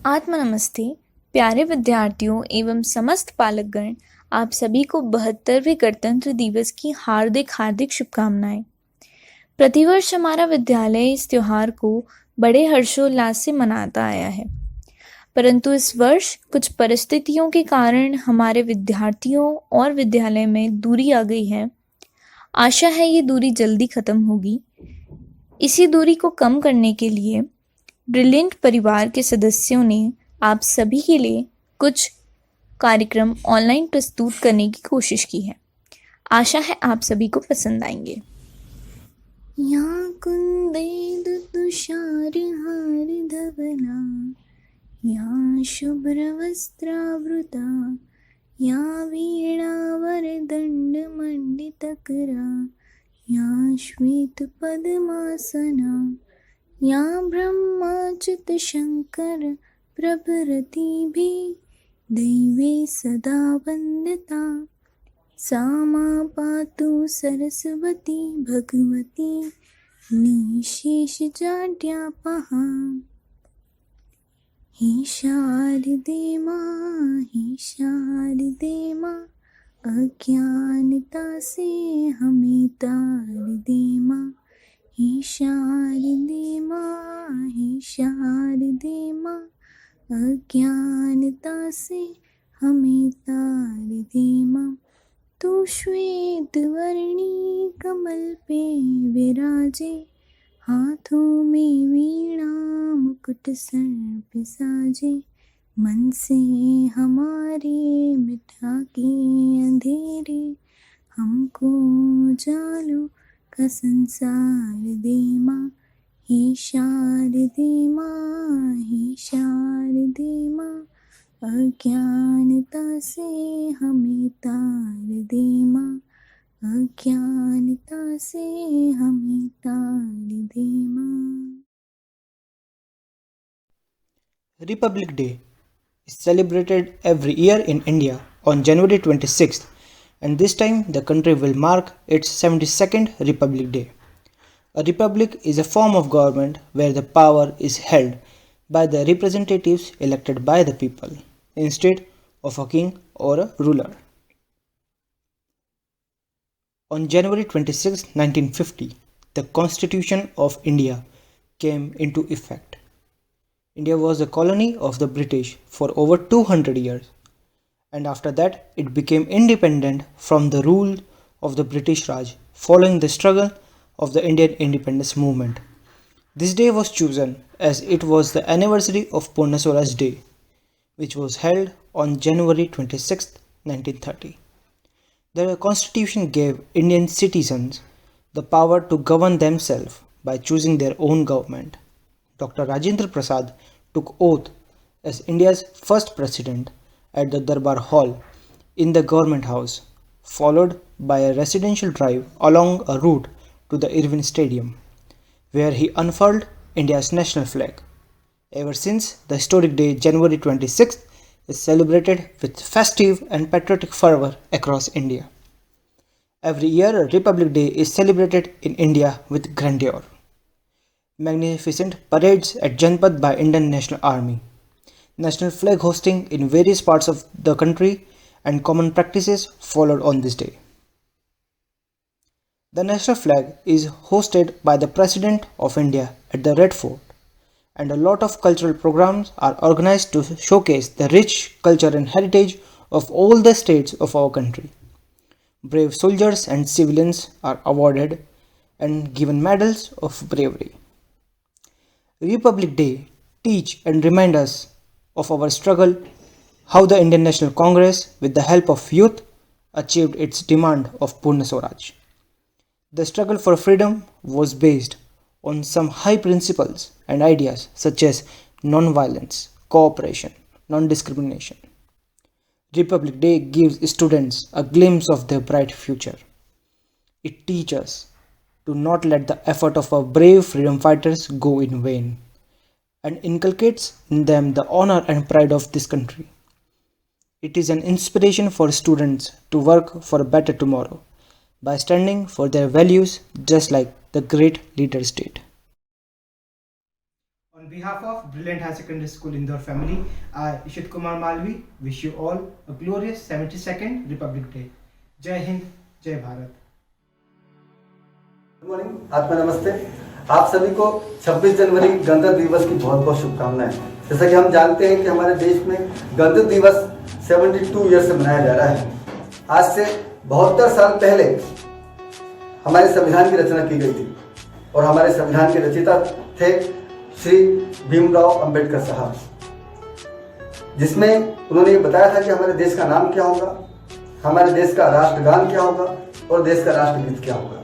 आत्म नमस्ते। प्यारे विद्यार्थियों एवं समस्त पालकगण, आप सभी को 72वें गणतंत्र दिवस की हार्दिक हार्दिक शुभकामनाएं। प्रतिवर्ष हमारा विद्यालय इस त्योहार को बड़े हर्षोल्लास से मनाता आया है, परंतु इस वर्ष कुछ परिस्थितियों के कारण हमारे विद्यार्थियों और विद्यालय में दूरी आ गई है। आशा है ये दूरी जल्दी खत्म होगी। इसी दूरी को कम करने के लिए ब्रिलियंट परिवार के सदस्यों ने आप सभी के लिए कुछ कार्यक्रम ऑनलाइन प्रस्तुत करने की कोशिश की है। आशा है आप सभी को पसंद आएंगे। या कुंदेन्दु तुषारहार धवला, या शुभ्रवस्त्रावृता, या वीणावरदण्डमण्डितकरा, या श्वेतपद्मासना, या ब्रह्माच्युतशङ्कर प्रभृतिभिः दैवे सदा वन्दिता, सा मा पातु सरस्वती भगवती निःशेषजाड्यापहा। हे शारदे माँ अज्ञानता से हमें तार दे माँ। हे शारदे माँ अज्ञानता से हमें तार दे माँ। तू श्वेत वर्णी कमल पे विराजे, हाथों में वीणा मुकुट सर पे साजे। मन से हमारे मिटा के अंधेरे, हमको जालो का संसार दे माँ। हे शारदे माँ अज्ञानता से हमें तार दे माँ। अज्ञानता से हमें तार दे माँ। Republic Day is celebrated every year in India on January 26th, and this time the country will mark its 72nd Republic Day. A republic is a form of government where the power is held by the representatives elected by the people instead of a king or a ruler. On January 26, 1950, the Constitution of India came into effect. India was a colony of the British for over 200 years, and after that it became independent from the rule of the British Raj following the struggle of the Indian independence movement. This day was chosen as it was the anniversary of Purna Swaraj Day, which was held on January 26, 1930. The constitution gave Indian citizens the power to govern themselves by choosing their own government. Dr. Rajendra Prasad took oath as India's first president at the Darbar Hall in the Government House, followed by a residential drive along a route to the Irwin Stadium, where he unfurled India's national flag. Ever since, the historic day January 26th is celebrated with festive and patriotic fervor across India. Every year, Republic Day is celebrated in India with grandeur. Magnificent parades at Janpad by Indian National Army, national flag hosting in various parts of the country, and common practices followed on this day. The national flag is hosted by the President of India at the Red Fort, and a lot of cultural programs are organized to showcase the rich culture and heritage of all the states of our country. Brave soldiers and civilians are awarded and given medals of bravery. Republic Day teach and remind us of our struggle, how the Indian National Congress, with the help of youth, achieved its demand of Purna Swaraj. The struggle for freedom was based on some high principles and ideas such as non-violence, cooperation, non-discrimination. Republic Day gives students a glimpse of their bright future. It teaches us to not let the effort of our brave freedom fighters go in vain, and inculcates in them the honor and pride of this country. It is an inspiration for students to work for a better tomorrow by standing for their values just like the great leaders did. On behalf of Brilliant High Secondary School Indore family, I, Ishit Kumar Malvi, wish you all a glorious 72nd Republic Day. Jai Hind, Jai Bharat. Good morning, आत्मा नमस्ते। आप सभी को 26 जनवरी गणतंत्र दिवस की बहुत बहुत शुभकामनाएं। जैसा कि हम जानते हैं कि हमारे देश में गणतंत्र दिवस 72 ईयर से मनाया जा रहा है। आज से 72 साल पहले हमारे संविधान की रचना की गई थी और हमारे संविधान के रचयिता थे श्री भीमराव अंबेडकर साहब, जिसमें उन्होंने ये बताया था कि हमारे देश का नाम क्या होगा, हमारे देश का राष्ट्रगान क्या होगा और देश का राष्ट्रगीत क्या होगा।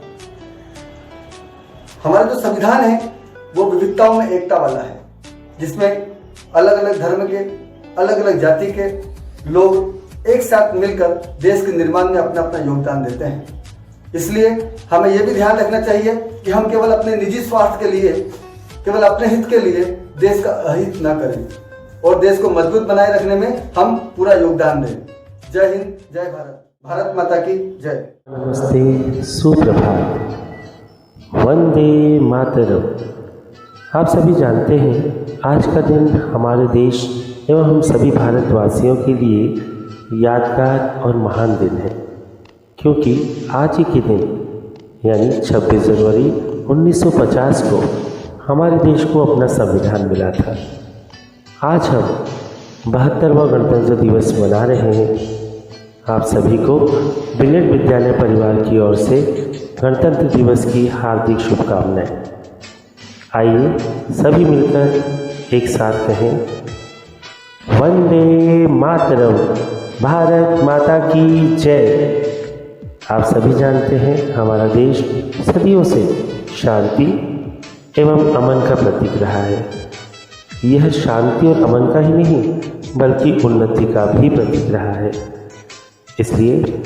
हमारा जो संविधान है वो विविधताओं में एकता वाला है, जिसमें अलग अलग धर्म के, अलग अलग जाति के लोग एक साथ मिलकर देश के निर्माण में अपना अपना योगदान देते हैं। इसलिए हमें यह भी ध्यान रखना चाहिए कि हम केवल अपने निजी स्वार्थ के लिए, केवल अपने हित के लिए देश का अहित न करें और देश को मजबूत बनाए रखने में हम पूरा योगदान दें। जय हिंद, जय भारत, भारत माता की जय। नमस्ते, सुप्रभात, वंदे मातरम। आप सभी जानते हैं आज का दिन हमारे देश एवं हम सभी भारतवासियों के लिए यादगार और महान दिन है, क्योंकि आज ही के दिन यानी 26 जनवरी 1950 को हमारे देश को अपना संविधान मिला था। आज हम 72वां गणतंत्र दिवस मना रहे हैं। आप सभी को ब्रिलियंट विद्यालय परिवार की ओर से गणतंत्र दिवस की हार्दिक शुभकामनाएं। आइए सभी मिलकर एक साथ कहें, वंदे मातरम, भारत माता की जय। आप सभी जानते हैं हमारा देश सदियों से शांति एवं अमन का प्रतीक रहा है। यह शांति और अमन का ही नहीं बल्कि उन्नति का भी प्रतीक रहा है। इसलिए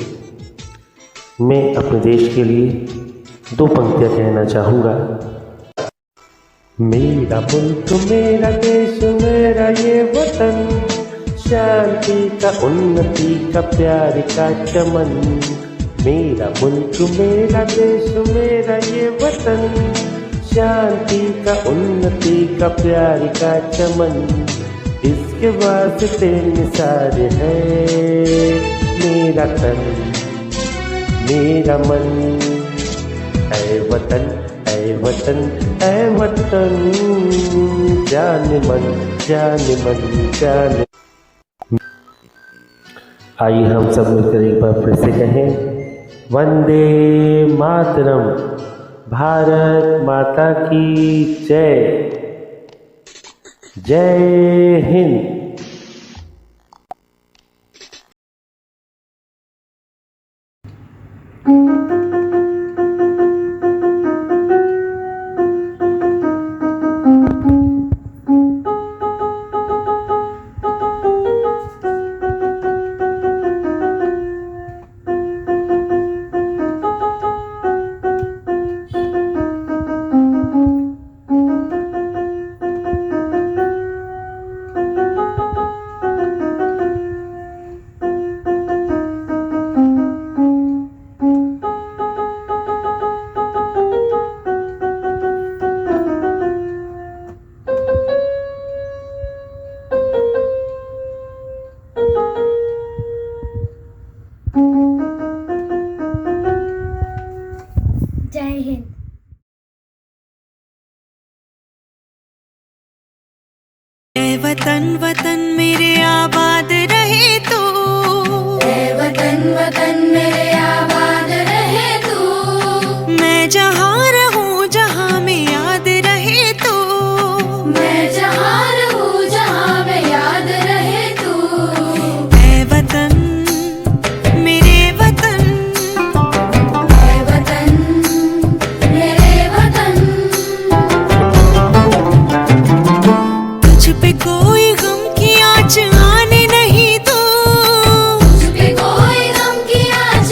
मैं अपने देश के लिए 2 पंक्तियाँ कहना चाहूँगा। मेरा मुल्क मेरा देश मेरा ये वतन, शांति का उन्नति का प्यार का चमन। मेरा मुल्क मेरा देश मेरा ये वतन, शांति का उन्नति का प्यार का चमन। इसके वास्ते निसार है मेरा तन मेरा मन। ऐ वतन ऐ वतन ऐ वतन, जान मन जान मन जान। आइए हम सब मिलकर एक बार फिर से कहें, वंदे मातरम, भारत माता की जय। जय हिंद। जय हिंद। वतन वतन मेरे आबाद रहे तू, वतन वतन मेरे आबाद रहे तू। मैं जहाँ रहूँ जहाँ में याद रहे तू, मैं जहाँ रहूँ जहाँ में याद रहे तू। ऐ वतन मेरे वतन, ऐ वतन मेरे वतन। तुझ पे कोई गम की आँच आने नहीं दूँ, तुझ पे कोई गम की आँच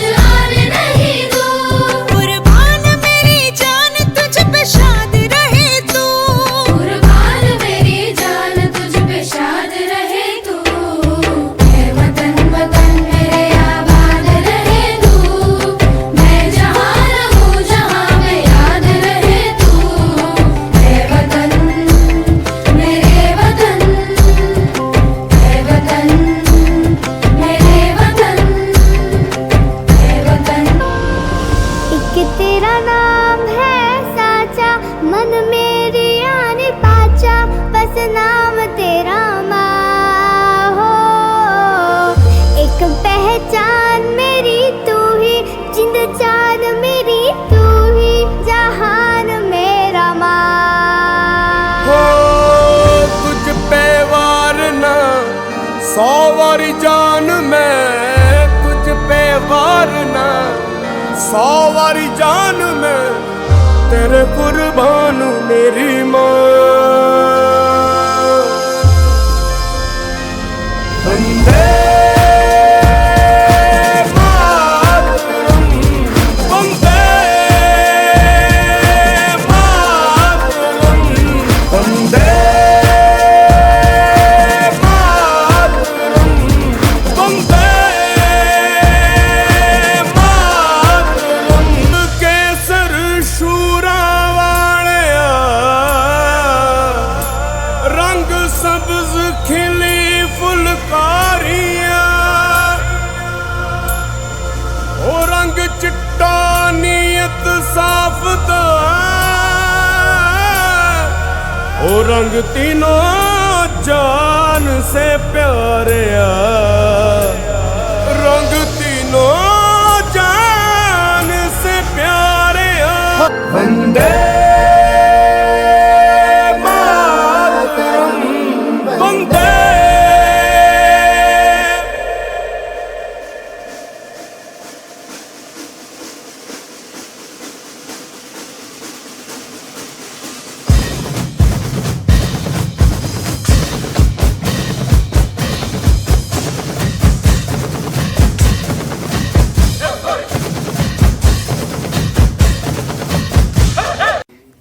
नाम तेरा माँ हो, एक पहचान मेरी तू ही, जिंद जान मेरी तू ही, जहान मेरा माँ हो तुझ पे वारना 100 वारी जान मैं, तुझ पे वारना 100 वारी जान मैं, तेरे कुर्बान मेरी माँ। वंदे मातरम, वंदे मातरम, वंदे मातरम, वंदे मातरम। केसर शूरा वालिया, रंग सब्ज खिली फुलकारियां, ओ रंग चिट्टा नीयत साफ दा, ओ रंग तीनों जान से प्यारिया, रंग तीनों जान से प्यारिया। वंदे मातरम, वंदे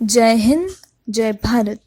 जय हिंद, जय भारत।